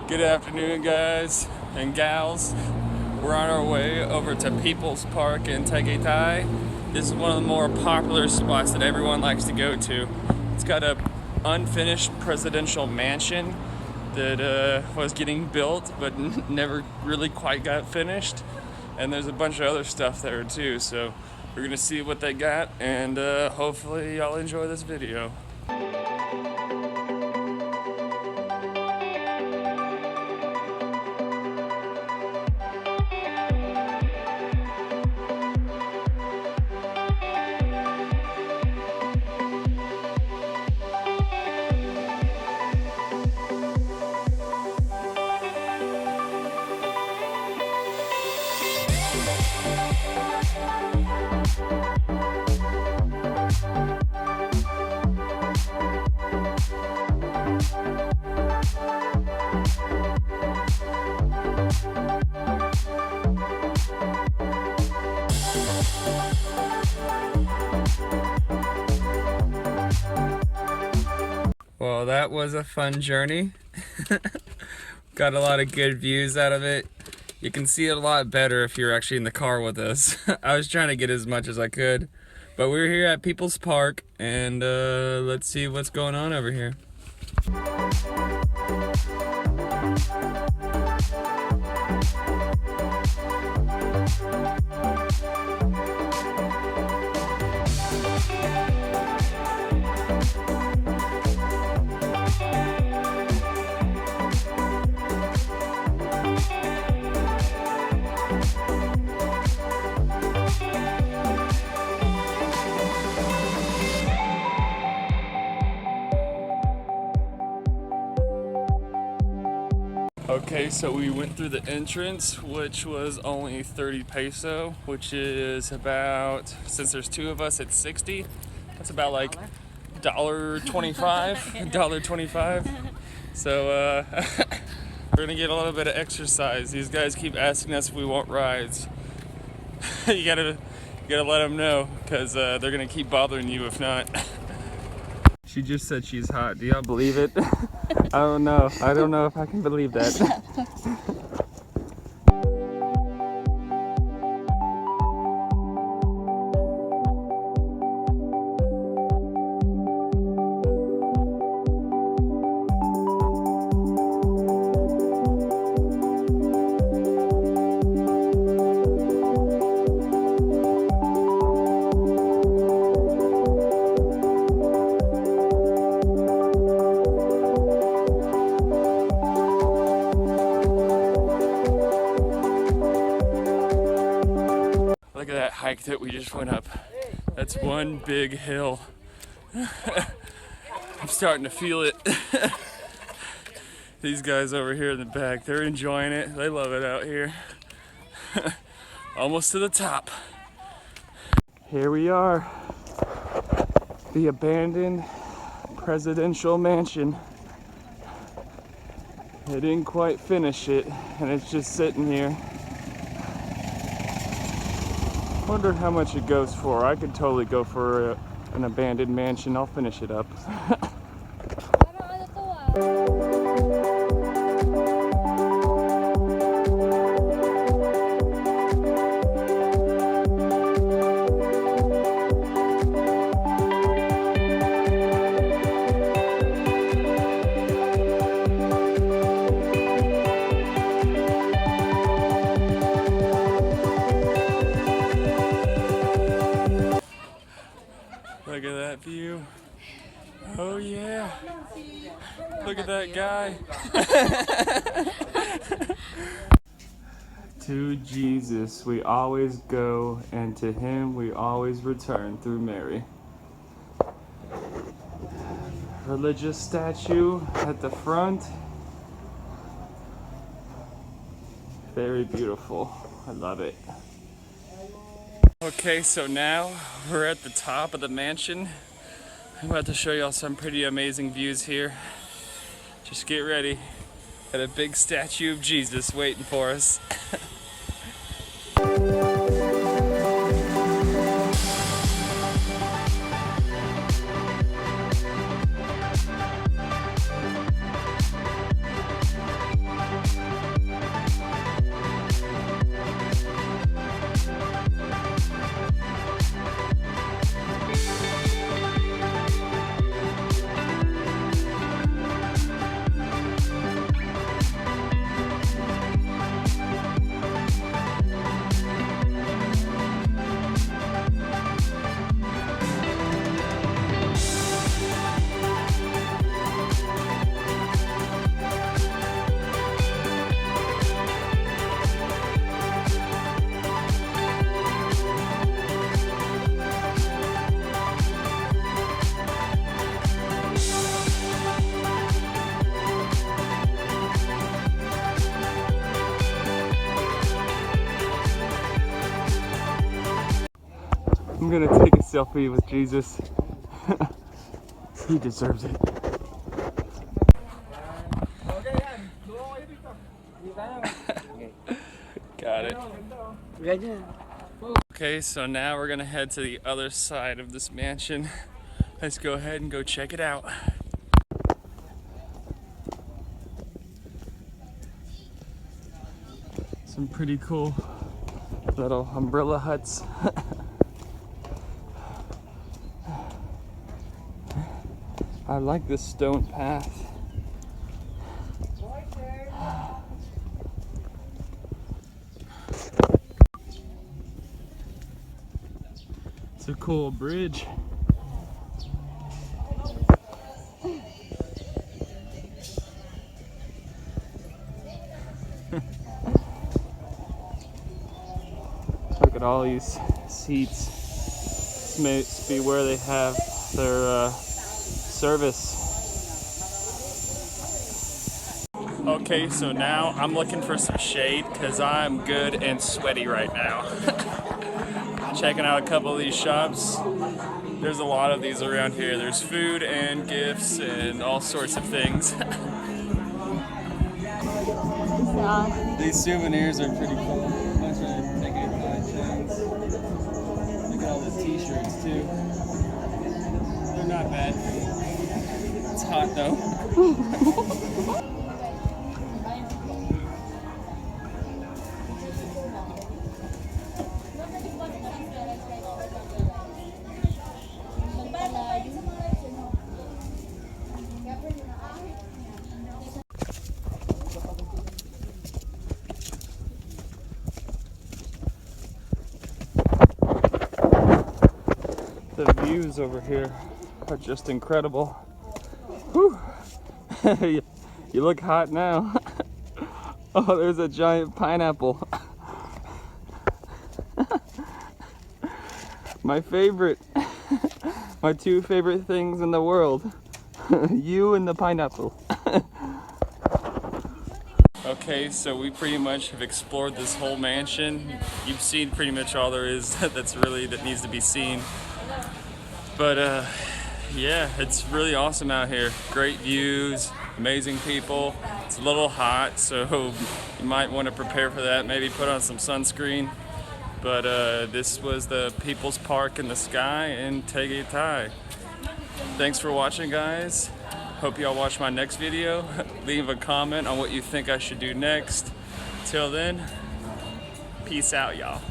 Good afternoon, guys and gals. We're on our way over to People's Park in Tagaytay. This is one of the more popular spots that everyone likes to go to. It's got a unfinished presidential mansion that was getting built but never really quite got finished. And there's a bunch of other stuff there too. So we're gonna see what they got, and hopefully y'all enjoy this video. Well, that was a fun journey. Got a lot of good views out of it. You can see it a lot better if you're actually in the car with us. I was trying to get as much as I could. But we're here at People's Park, and let's see what's going on over here. Okay, so we went through the entrance, which was only 30 peso, which is about, since there's two of us, it's 60. That's about like $1.25, $1.25. So we're gonna get a little bit of exercise. These guys keep asking us if we want rides. you gotta let them know, because they're gonna keep bothering you if not. She just said she's hot. Do y'all believe it? I don't know. I don't know if I can believe that. Look at that hike that we just went up. That's one big hill. I'm starting to feel it. These guys over here in the back, they're enjoying it. They love it out here. Almost to the top. Here we are. The abandoned presidential mansion. They didn't quite finish it, and it's just sitting here. Wonder how much it goes for. I could totally go for an abandoned mansion. I'll finish it up. Look at that view. Oh yeah. Look at that guy. To Jesus we always go, and to him we always return through Mary. Religious statue at the front. Very beautiful. I love it. Okay, so now we're at the top of the mansion. I'm about to show y'all some pretty amazing views here. Just get ready. Got a big statue of Jesus waiting for us. I'm gonna take a selfie with Jesus. He deserves it. Got it. Okay, so now we're gonna head to the other side of this mansion. Let's go ahead and go check it out. Some pretty cool little umbrella huts. I like this stone path. It's a cool bridge. Look at all these seats. This may be where they have their service. Okay, so now I'm looking for some shade because I'm good and sweaty right now. Checking out a couple of these shops. There's a lot of these around here. There's food and gifts and all sorts of things. These souvenirs are pretty cool. A bunch of Tagaytay things. Look at all the t-shirts too. They're not bad. It's hot though. The views over here are just incredible. Whew. You look hot now. Oh, there's a giant pineapple. My favorite. My two favorite things in the world. You and the pineapple. Okay, so we pretty much have explored this whole mansion. You've seen pretty much all there is that needs to be seen. But yeah, it's really awesome out here. Great views, amazing people. It's a little hot, so you might want to prepare for that. Maybe put on some sunscreen. But this was the People's Park in the Sky in Tagaytay. Thanks for watching, guys. Hope y'all watch my next video. Leave a comment on what you think I should do next. Till then, peace out, y'all.